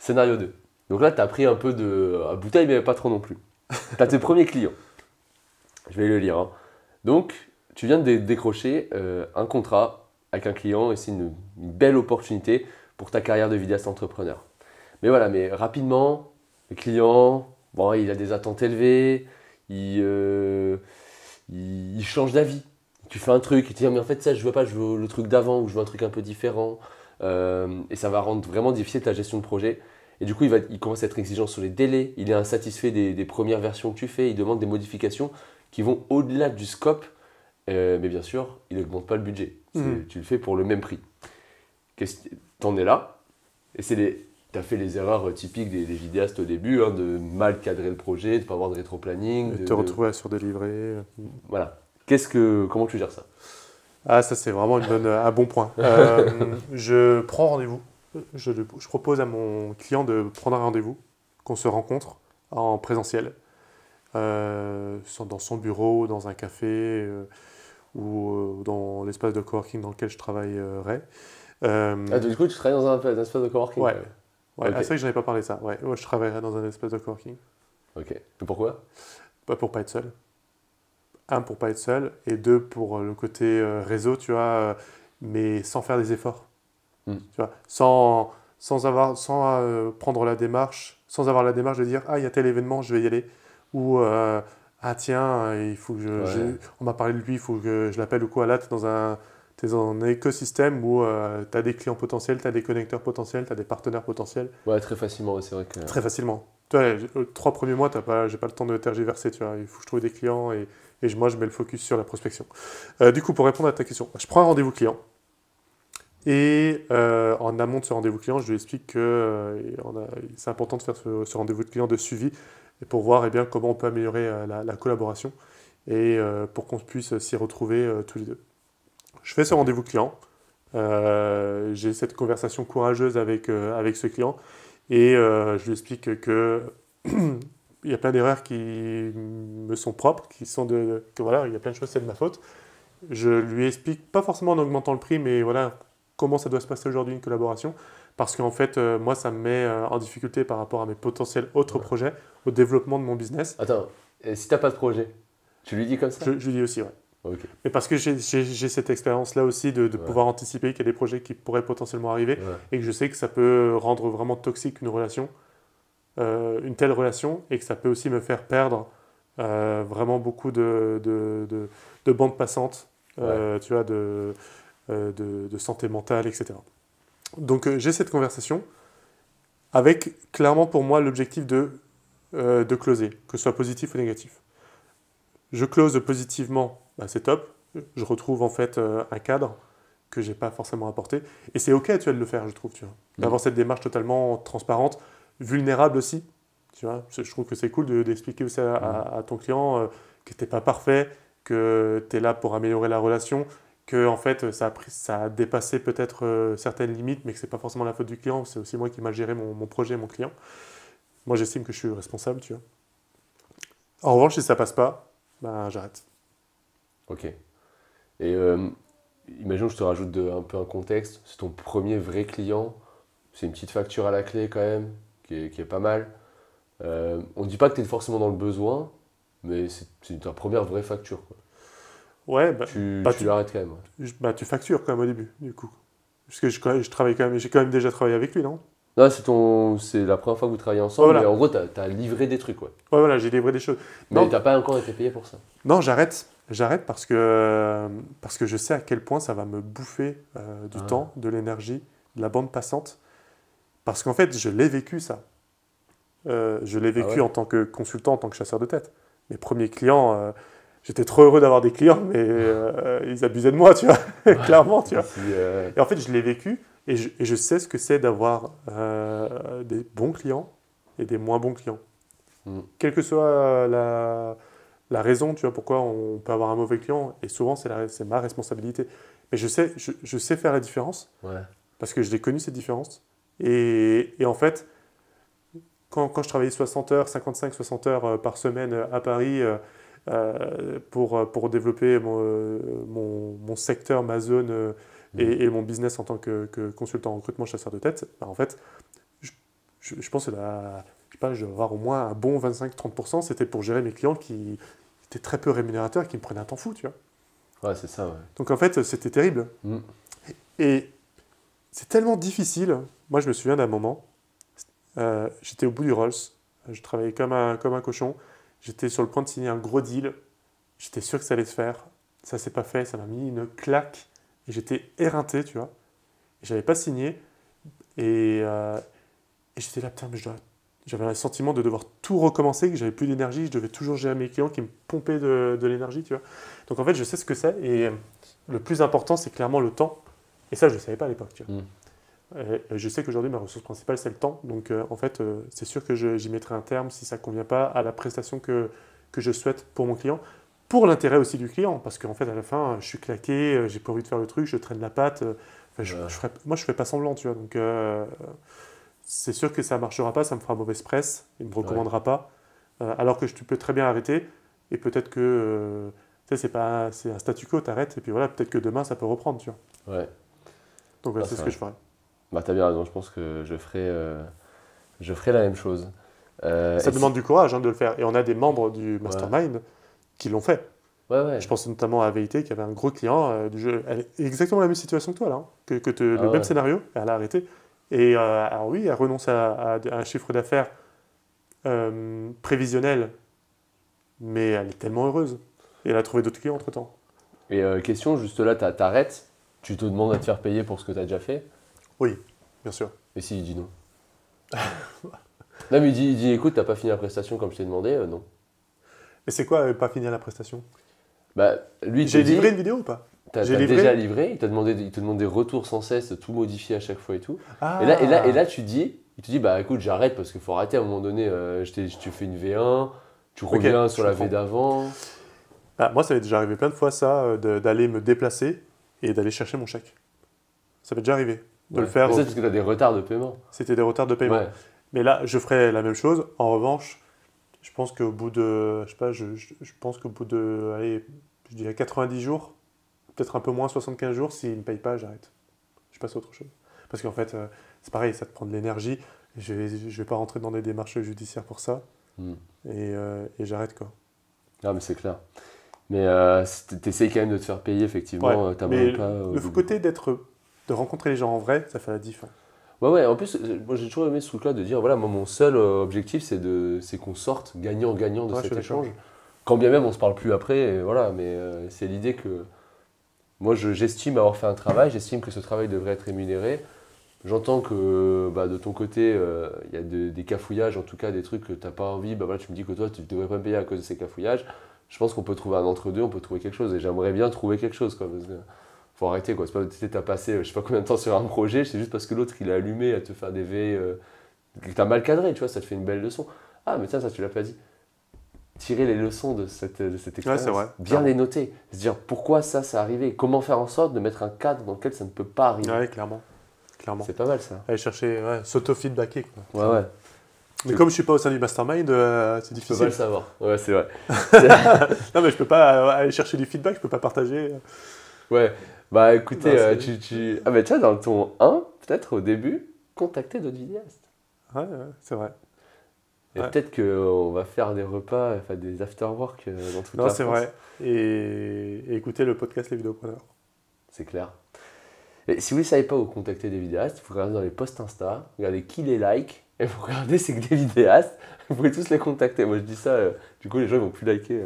Scénario 2. Donc là, tu as pris un peu à bouteille, mais pas trop non plus. Tu as tes premiers clients. Je vais le lire, hein. Donc, tu viens de décrocher un contrat avec un client et c'est une belle opportunité pour ta carrière de vidéaste entrepreneur. Mais voilà, mais rapidement, le client, bon, il a des attentes élevées, il, euh, il change d'avis. Tu fais un truc, il te dit, ah, mais en fait, ça, je veux pas, je veux le truc d'avant ou je veux un truc un peu différent. Et ça va rendre vraiment difficile ta gestion de projet. Et du coup, il commence à être exigeant sur les délais, il est insatisfait des premières versions que tu fais, il demande des modifications qui vont au-delà du scope. Mais bien sûr, il n'augmente pas le budget. Mhm. Tu le fais pour le même prix. T'en es là, et t'as fait les erreurs typiques des vidéastes au début, hein, de mal cadrer le projet, de ne pas avoir de rétro-planning. Et te retrouver à surdélivrer. Voilà. Comment tu gères ça? Ah, ça, c'est vraiment un bon point. Je prends rendez-vous. Je propose à mon client de prendre un rendez-vous, qu'on se rencontre en présentiel, dans son bureau, dans un café ou dans l'espace de coworking dans lequel je travaillerai. Ah, du coup, tu travailles dans un espace de coworking Ouais, quand même. ouais. Ah, Ok. c'est vrai que je n'avais pas parlé de ça. Ouais, ouais, je travaillerai dans un espace de coworking. Ok. Et pourquoi? Pas pour pas être seul. Un, pour pas être seul. Et deux, pour le côté réseau, tu vois, mais sans faire des efforts. Hmm. Tu vois, sans prendre la démarche, sans avoir la démarche de dire, ah, il y a tel événement, je vais y aller. Ou, ah, tiens, il faut que Ouais. on m'a parlé de lui, il faut que je l'appelle ou quoi. Là, t'es dans un écosystème où tu as des clients potentiels, tu as des connecteurs potentiels, tu as des partenaires potentiels, Ouais, très facilement, ouais, c'est vrai que. très facilement. Tu vois, les 3 premiers mois, j'ai pas le temps de tergiverser, tu vois. Il faut que je trouve des clients et moi, je mets le focus sur la prospection. Du coup, pour répondre à ta question, je prends un rendez-vous client. Et en amont de ce rendez-vous client, je lui explique que c'est important de faire ce rendez-vous de client de suivi et pour voir eh bien, comment on peut améliorer la collaboration et pour qu'on puisse s'y retrouver tous les deux. Je fais ce Ok. rendez-vous client, j'ai cette conversation courageuse avec ce client et je lui explique que il y a plein d'erreurs qui me sont propres, que voilà, il y a plein de choses, c'est de ma faute. Je lui explique, pas forcément en augmentant le prix, mais voilà, comment ça doit se passer aujourd'hui une collaboration. Parce qu'en fait, moi, ça me met en difficulté par rapport à mes potentiels autres Ouais. projets, au développement de mon business. Attends, et si t'as pas de projet, tu lui dis comme ça? Je lui dis aussi, ouais. Ok. Mais parce que j'ai cette expérience-là aussi de Ouais. pouvoir anticiper qu'il y a des projets qui pourraient potentiellement arriver Ouais. et que je sais que ça peut rendre vraiment toxique une relation, une telle relation, et que ça peut aussi me faire perdre vraiment beaucoup de bandes passantes, Ouais. tu vois, de santé mentale, etc. Donc j'ai cette conversation avec clairement pour moi l'objectif de closer, que ce soit positif ou négatif. Je close positivement, bah, c'est top. Je retrouve en fait un cadre que j'ai pas forcément apporté. Et c'est ok, tu vois, de le faire, je trouve, tu vois. Hmm. D'avoir cette démarche totalement transparente, vulnérable aussi. Tu vois, je trouve que c'est cool d'expliquer aussi Hmm. à ton client que t'es pas parfait, que tu es là pour améliorer la relation, que en fait ça a dépassé peut-être certaines limites, mais que c'est pas forcément la faute du client, c'est aussi moi qui m'a géré mon projet, mon client. Moi j'estime que je suis responsable, tu vois. En revanche, si ça passe pas, ben j'arrête. Ok. Et imagine que je te rajoute un peu un contexte. C'est ton premier vrai client. C'est une petite facture à la clé quand même, qui est pas mal. On ne dit pas que tu es forcément dans le besoin, mais c'est ta première vraie facture, quoi. Ouais, bah, Tu l'arrêtes quand même. Ouais. bah, tu factures quand même au début, du coup. Parce que je travaille quand même, j'ai quand même déjà travaillé avec lui, non? Non, c'est la première fois que vous travaillez Ouais, ensemble, mais en voilà. gros, t'as livré des trucs, ouais. Ouais, voilà, j'ai livré des choses. Mais Non, t'as pas encore été payé pour ça. non, j'arrête. J'arrête parce que je sais à quel point ça va me bouffer du Ah, temps, de l'énergie, de la bande passante. Parce qu'en fait, je l'ai vécu, ça. Je l'ai ah vécu ouais? en tant que consultant, en tant que chasseur de tête. Mes premiers clients, j'étais trop heureux d'avoir des clients, mais ils abusaient de moi, tu vois, Ouais. clairement, tu vois. Si, Et en fait, je l'ai vécu et je sais ce que c'est d'avoir des bons clients et des moins bons clients. hmm, Quelle que soit la raison, tu vois, pourquoi on peut avoir un mauvais client, et souvent c'est ma responsabilité. Mais je sais faire la différence ouais. parce que je l'ai connu cette différence. Et en fait, quand je travaillais 60 heures, 55, 60 heures par semaine à Paris pour développer mon secteur, ma zone Hmm, et mon business en tant que consultant en recrutement chasseur de tête, bah, en fait, je, je pense que je sais pas, je dois avoir au moins un bon 25-30%, c'était pour gérer mes clients qui étaient très peu rémunérateurs et qui me prenaient un temps fou, tu vois. Ouais, c'est ça, ouais. Donc en fait, c'était terrible. Mm. Et c'est tellement difficile. Moi, je me souviens d'un moment, j'étais au bout du Rolls, je travaillais comme un cochon, j'étais sur le point de signer un gros deal, j'étais sûr que ça allait se faire, ça s'est pas fait, ça m'a mis une claque, et j'étais éreinté, tu vois. Et j'avais pas signé, et j'étais là, putain, mais j'avais un sentiment de devoir tout recommencer, que j'avais plus d'énergie, je devais toujours gérer mes clients qui me pompaient de l'énergie, tu vois. Donc en fait, je sais ce que c'est, et le plus important, c'est clairement le temps. Et ça, je ne savais pas à l'époque, tu vois. Je sais qu'aujourd'hui, ma ressource principale, c'est le temps. Donc en fait, c'est sûr que j'y mettrai un terme si ça ne convient pas à la prestation que je souhaite pour mon client. Pour l'intérêt aussi du client, parce qu'en fait, à la fin, je suis claqué, j'ai pas envie de faire le truc, je traîne la patte. Moi, je fais pas semblant, tu vois. Donc c'est sûr que ça ne marchera pas, ça me fera mauvaise presse, il ne me recommandera pas. Alors que tu peux très bien arrêter, et peut-être que tu sais, c'est un statu quo, tu arrêtes, et puis voilà, peut-être que demain, ça peut reprendre, tu vois. Ouais. Donc voilà, c'est ce que je ferai. Bah, t'as bien raison, je pense que je ferai la même chose. Ça demande du courage de le faire. Et on a des membres du Mastermind qui l'ont fait. Ouais. Je pense notamment à VIT qui avait un gros client du jeu. Elle est exactement la même situation que toi, là. Le même scénario, elle a arrêté. Et alors oui, elle renonce à un chiffre d'affaires prévisionnel, mais elle est tellement heureuse. Et elle a trouvé d'autres clients entre-temps. Et question, juste là, t'arrêtes, tu te demandes à te faire payer pour ce que t'as déjà fait? Oui, bien sûr. Et s'il dit non? Non, mais il dit écoute, t'as pas fini la prestation comme je t'ai demandé, non. Mais c'est quoi, pas finir la prestation? Bah, lui, j'ai livré une vidéo ou pas? T'as déjà livré, il te demande des retours sans cesse, tout modifier à chaque fois et tout. Ah. Et là, il te dit bah écoute, j'arrête parce qu'il faut arrêter à un moment donné, je te fais une V1, tu reviens sur la V d'avant. Bah, moi, ça m'est déjà arrivé plein de fois, ça, d'aller me déplacer et d'aller chercher mon chèque. Ça m'est déjà arrivé de le faire. Mais ça, parce que tu as des retards de paiement. C'était des retards de paiement. Ouais. Mais là, je ferais la même chose. En revanche, je pense qu'au bout de, je sais pas, je pense qu'au bout de, allez, je dirais 90 jours, peut-être un peu moins, 75 jours, s'ils ne payent pas, j'arrête. Je passe à autre chose. Parce qu'en fait, c'est pareil, ça te prend de l'énergie. Je vais pas rentrer dans des démarches judiciaires pour ça. Et j'arrête, quoi. Ah, mais c'est clair. Mais t'essayes quand même de te faire payer, effectivement. Ouais, mais le côté de rencontrer les gens en vrai, ça fait la diff. Ouais, en plus, moi j'ai toujours aimé ce truc-là de dire voilà, moi mon seul objectif c'est qu'on sorte gagnant-gagnant de cet échange. Quand bien même on se parle plus après, et voilà, mais c'est l'idée que moi j'estime avoir fait un travail, j'estime que ce travail devrait être rémunéré. J'entends que de ton côté, il y a des cafouillages, en tout cas des trucs que tu n'as pas envie, voilà, tu me dis que toi tu ne devrais pas me payer à cause de ces cafouillages. Je pense qu'on peut trouver un entre-deux, on peut trouver quelque chose, et j'aimerais bien trouver quelque chose, quoi, parce que faut arrêter, quoi. C'est pas que t'as passé je sais pas combien de temps sur un projet, c'est juste parce que l'autre il a allumé à te faire des V, que t'as mal cadré, tu vois, ça te fait une belle leçon. Ah, mais tiens, ça tu l'as pas dit. Tirer les leçons de cette expérience, c'est vrai. Bien les noter, se dire pourquoi ça c'est arrivé, comment faire en sorte de mettre un cadre dans lequel ça ne peut pas arriver. Ouais, clairement. C'est pas mal ça. Aller chercher, s'auto-feedbacker, quoi. Ouais. Mais comme je suis pas au sein du mastermind, c'est difficile. Je peux pas le savoir. Ouais, c'est vrai. Non, mais je peux pas aller chercher du feedback, je peux pas partager. Ouais. Bah écoutez, ah bah tiens, dans ton 1, peut-être au début, contacter d'autres vidéastes. Ouais, c'est vrai. Et peut-être qu'on va faire des repas, enfin des after-work dans toute la France. Non, c'est vrai. Et écouter le podcast Les Vidéopreneurs. C'est clair. Et si vous ne savez pas où contacter des vidéastes, vous regardez dans les posts Insta, regardez qui les like, et vous regardez c'est que des vidéastes, vous pouvez tous les contacter. Moi je dis ça, du coup les gens ils vont plus liker.